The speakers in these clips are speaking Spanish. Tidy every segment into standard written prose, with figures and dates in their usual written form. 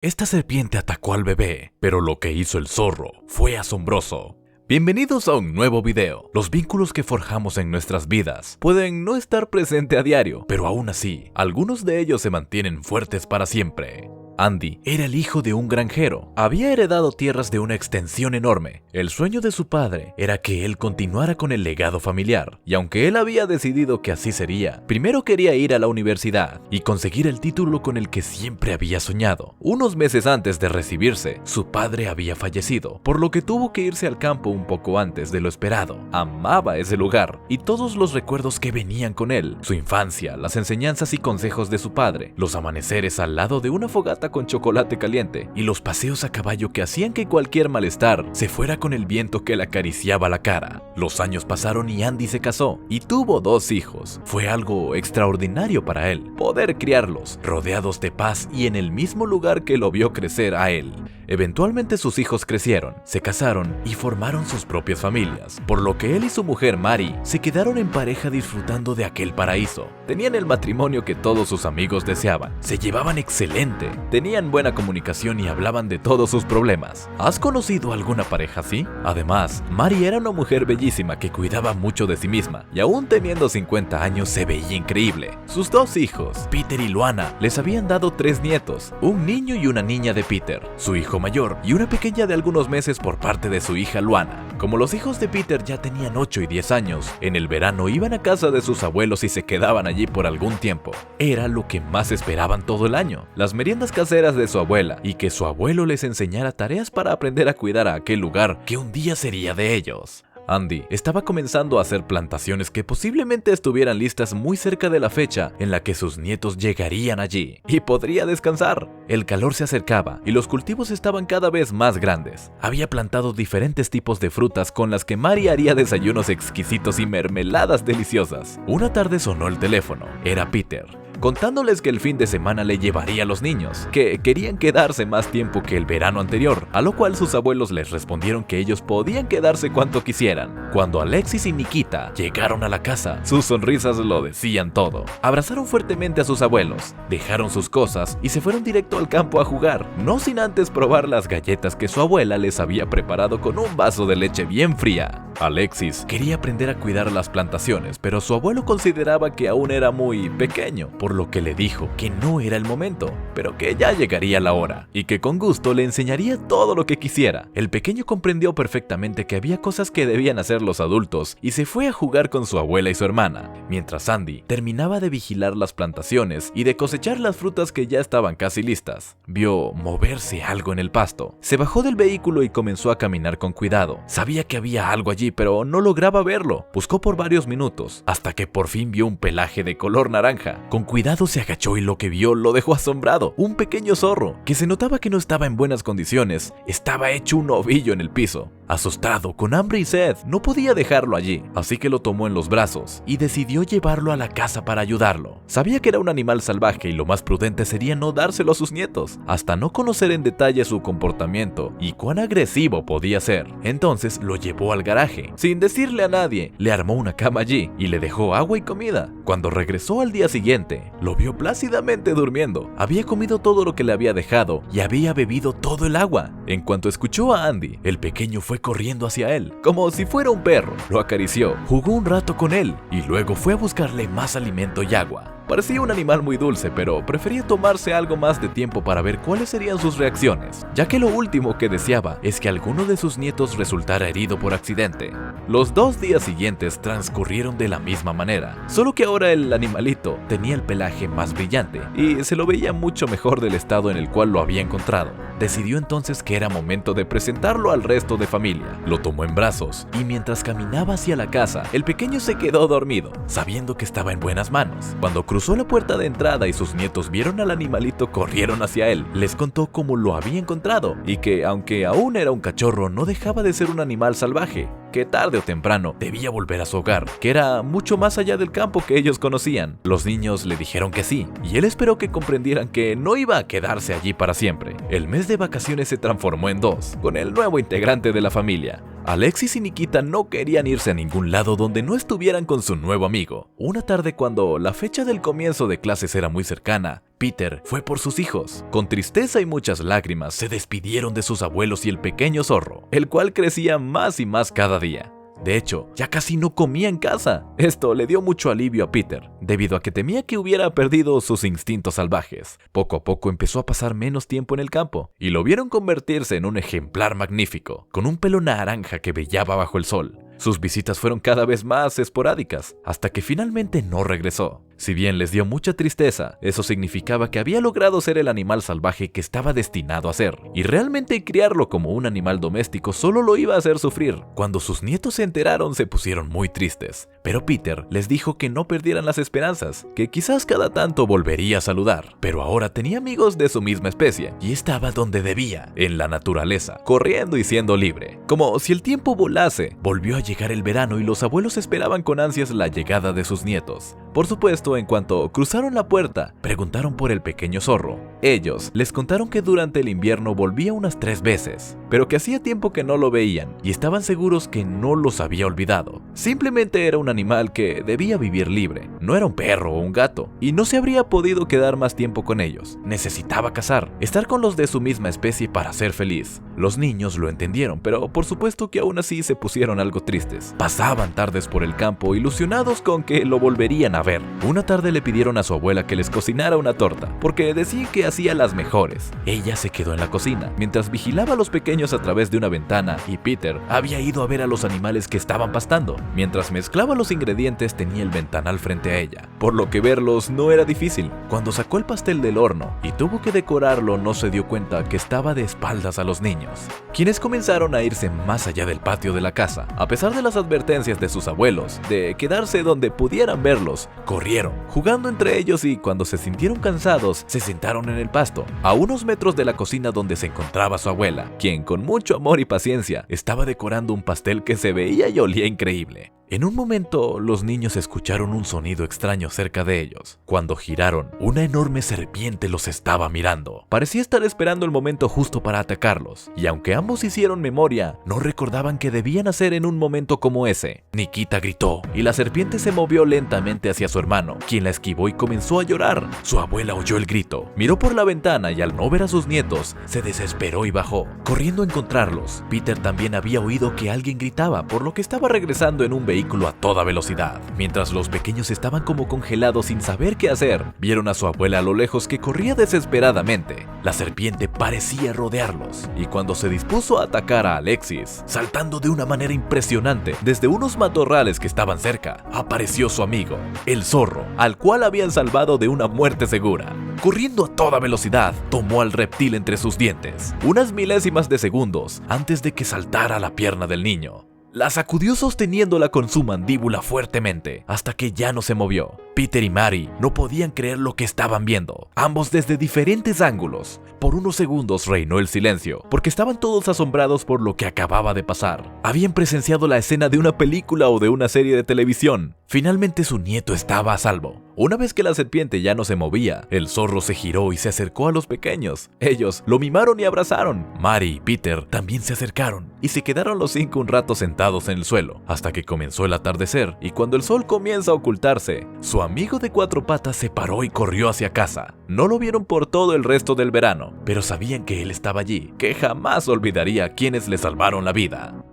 Esta serpiente atacó al bebé, pero lo que hizo el zorro fue asombroso. Bienvenidos a un nuevo video. Los vínculos que forjamos en nuestras vidas pueden no estar presentes a diario, pero aún así, algunos de ellos se mantienen fuertes para siempre. Andy era el hijo de un granjero. Había heredado tierras de una extensión enorme. El sueño de su padre era que él continuara con el legado familiar, y aunque él había decidido que así sería, primero quería ir a la universidad y conseguir el título con el que siempre había soñado. Unos meses antes de recibirse, su padre había fallecido, por lo que tuvo que irse al campo un poco antes de lo esperado. Amaba ese lugar y todos los recuerdos que venían con él, su infancia, las enseñanzas y consejos de su padre, los amaneceres al lado de una fogata con chocolate caliente y los paseos a caballo que hacían que cualquier malestar se fuera con el viento que le acariciaba la cara. Los años pasaron y Andy se casó y tuvo 2 hijos. Fue algo extraordinario para él poder criarlos, rodeados de paz y en el mismo lugar que lo vio crecer a él. Eventualmente sus hijos crecieron, se casaron y formaron sus propias familias, por lo que él y su mujer Mary se quedaron en pareja disfrutando de aquel paraíso. Tenían el matrimonio que todos sus amigos deseaban, se llevaban excelente, tenían buena comunicación y hablaban de todos sus problemas. ¿Has conocido alguna pareja así? Además, Mary era una mujer bellísima que cuidaba mucho de sí misma y aún teniendo 50 años se veía increíble. Sus 2 hijos, Peter y Luana, les habían dado 3 nietos, un niño y una niña de Peter, su hijo mayor y una pequeña de algunos meses por parte de su hija Luana. Como los hijos de Peter ya tenían 8 y 10 años, en el verano iban a casa de sus abuelos y se quedaban allí por algún tiempo. Era lo que más esperaban todo el año, las meriendas caseras de su abuela y que su abuelo les enseñara tareas para aprender a cuidar a aquel lugar que un día sería de ellos. Andy estaba comenzando a hacer plantaciones que posiblemente estuvieran listas muy cerca de la fecha en la que sus nietos llegarían allí y podría descansar. El calor se acercaba y los cultivos estaban cada vez más grandes. Había plantado diferentes tipos de frutas con las que Mary haría desayunos exquisitos y mermeladas deliciosas. Una tarde sonó el teléfono. Era Peter, contándoles que el fin de semana le llevaría a los niños, que querían quedarse más tiempo que el verano anterior, a lo cual sus abuelos les respondieron que ellos podían quedarse cuanto quisieran. Cuando Alexis y Nikita llegaron a la casa, sus sonrisas lo decían todo. Abrazaron fuertemente a sus abuelos, dejaron sus cosas y se fueron directo al campo a jugar, no sin antes probar las galletas que su abuela les había preparado con un vaso de leche bien fría. Alexis quería aprender a cuidar las plantaciones, pero su abuelo consideraba que aún era muy pequeño, por lo que le dijo que no era el momento, pero que ya llegaría la hora, y que con gusto le enseñaría todo lo que quisiera. El pequeño comprendió perfectamente que había cosas que debían hacer los adultos, y se fue a jugar con su abuela y su hermana, mientras Andy terminaba de vigilar las plantaciones y de cosechar las frutas que ya estaban casi listas. Vio moverse algo en el pasto. Se bajó del vehículo y comenzó a caminar con cuidado. Sabía que había algo allí, pero no lograba verlo. Buscó por varios minutos, hasta que por fin vio un pelaje de color naranja. Con cuidado se agachó y lo que vio lo dejó asombrado. Un pequeño zorro, que se notaba que no estaba en buenas condiciones, estaba hecho un ovillo en el piso. Asustado, con hambre y sed, no podía dejarlo allí, así que lo tomó en los brazos y decidió llevarlo a la casa para ayudarlo. Sabía que era un animal salvaje y lo más prudente sería no dárselo a sus nietos, hasta no conocer en detalle su comportamiento y cuán agresivo podía ser. Entonces lo llevó al garaje. Sin decirle a nadie, le armó una cama allí y le dejó agua y comida. Cuando regresó al día siguiente, lo vio plácidamente durmiendo. Había comido todo lo que le había dejado y había bebido todo el agua. En cuanto escuchó a Andy, el pequeño fue corriendo hacia él, como si fuera un perro. Lo acarició, jugó un rato con él y luego fue a buscarle más alimento y agua. Parecía un animal muy dulce, pero prefería tomarse algo más de tiempo para ver cuáles serían sus reacciones, ya que lo último que deseaba es que alguno de sus nietos resultara herido por accidente. Los 2 días siguientes transcurrieron de la misma manera, solo que ahora el animalito tenía el pelaje más brillante y se lo veía mucho mejor del estado en el cual lo había encontrado. Decidió entonces que era momento de presentarlo al resto de familia. Lo tomó en brazos y mientras caminaba hacia la casa, el pequeño se quedó dormido, sabiendo que estaba en buenas manos. Cuando cruzó la puerta de entrada y sus nietos vieron al animalito, corrieron hacia él. Les contó cómo lo había encontrado y que, aunque aún era un cachorro, no dejaba de ser un animal salvaje, que tarde o temprano debía volver a su hogar, que era mucho más allá del campo que ellos conocían. Los niños le dijeron que sí, y él esperó que comprendieran que no iba a quedarse allí para siempre. El mes de vacaciones se transformó en 2, con el nuevo integrante de la familia. Alexis y Nikita no querían irse a ningún lado donde no estuvieran con su nuevo amigo. Una tarde, cuando la fecha del comienzo de clases era muy cercana, Peter fue por sus hijos. Con tristeza y muchas lágrimas se despidieron de sus abuelos y el pequeño zorro, el cual crecía más y más cada día. De hecho, ya casi no comía en casa. Esto le dio mucho alivio a Peter, debido a que temía que hubiera perdido sus instintos salvajes. Poco a poco empezó a pasar menos tiempo en el campo, y lo vieron convertirse en un ejemplar magnífico, con un pelo naranja que brillaba bajo el sol. Sus visitas fueron cada vez más esporádicas, hasta que finalmente no regresó. Si bien les dio mucha tristeza, eso significaba que había logrado ser el animal salvaje que estaba destinado a ser, y realmente criarlo como un animal doméstico solo lo iba a hacer sufrir. Cuando sus nietos se enteraron, se pusieron muy tristes, pero Peter les dijo que no perdieran las esperanzas, que quizás cada tanto volvería a saludar, pero ahora tenía amigos de su misma especie, y estaba donde debía, en la naturaleza, corriendo y siendo libre. Como si el tiempo volase, volvió a llegar el verano y los abuelos esperaban con ansias la llegada de sus nietos. Por supuesto, en cuanto cruzaron la puerta, preguntaron por el pequeño zorro. Ellos les contaron que durante el invierno volvía unas 3 veces, pero que hacía tiempo que no lo veían y estaban seguros que no los había olvidado. Simplemente era un animal que debía vivir libre, no era un perro o un gato, y no se habría podido quedar más tiempo con ellos. Necesitaba cazar, estar con los de su misma especie para ser feliz. Los niños lo entendieron, pero por supuesto que aún así se pusieron algo tristes. Pasaban tardes por el campo ilusionados con que lo volverían a ver. Una tarde le pidieron a su abuela que les cocinara una torta, porque decían que hacía las mejores. Ella se quedó en la cocina, mientras vigilaba a los pequeños a través de una ventana, y Peter había ido a ver a los animales que estaban pastando. Mientras mezclaba los ingredientes, tenía el ventanal frente a ella, por lo que verlos no era difícil. Cuando sacó el pastel del horno y tuvo que decorarlo, no se dio cuenta que estaba de espaldas a los niños, quienes comenzaron a irse más allá del patio de la casa. A pesar de las advertencias de sus abuelos de quedarse donde pudieran verlos, corrieron, jugando entre ellos, y cuando se sintieron cansados, se sentaron en el pasto, a unos metros de la cocina donde se encontraba su abuela, quien con mucho amor y paciencia estaba decorando un pastel que se veía y olía increíble. En un momento, los niños escucharon un sonido extraño cerca de ellos. Cuando giraron, una enorme serpiente los estaba mirando. Parecía estar esperando el momento justo para atacarlos, y aunque ambos hicieron memoria, no recordaban qué debían hacer en un momento como ese. Nikita gritó, y la serpiente se movió lentamente hacia su hermano, quien la esquivó y comenzó a llorar. Su abuela oyó el grito, miró por la ventana y al no ver a sus nietos, se desesperó y bajó, corriendo a encontrarlos. Peter también había oído que alguien gritaba, por lo que estaba regresando en un vehículo a toda velocidad. Mientras los pequeños estaban como congelados sin saber qué hacer, vieron a su abuela a lo lejos que corría desesperadamente. La serpiente parecía rodearlos, y cuando se dispuso a atacar a Alexis, saltando de una manera impresionante desde unos matorrales que estaban cerca, apareció su amigo, el zorro, al cual habían salvado de una muerte segura. Corriendo a toda velocidad, tomó al reptil entre sus dientes, unas milésimas de segundos antes de que saltara a la pierna del niño. La sacudió sosteniéndola con su mandíbula fuertemente, hasta que ya no se movió. Peter y Mary no podían creer lo que estaban viendo, ambos desde diferentes ángulos. Por unos segundos reinó el silencio, porque estaban todos asombrados por lo que acababa de pasar. Habían presenciado la escena de una película o de una serie de televisión. Finalmente su nieto estaba a salvo. Una vez que la serpiente ya no se movía, el zorro se giró y se acercó a los pequeños. Ellos lo mimaron y abrazaron. Mary y Peter también se acercaron, y se quedaron los 5 un rato sentados en el suelo, hasta que comenzó el atardecer, y cuando el sol comienza a ocultarse, su amigo de 4 patas se paró y corrió hacia casa. No lo vieron por todo el resto del verano, pero sabían que él estaba allí, que jamás olvidaría a quienes le salvaron la vida.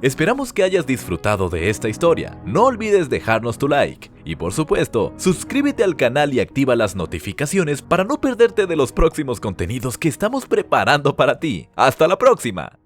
Esperamos que hayas disfrutado de esta historia. No olvides dejarnos tu like y, por supuesto, suscríbete al canal y activa las notificaciones para no perderte de los próximos contenidos que estamos preparando para ti. ¡Hasta la próxima!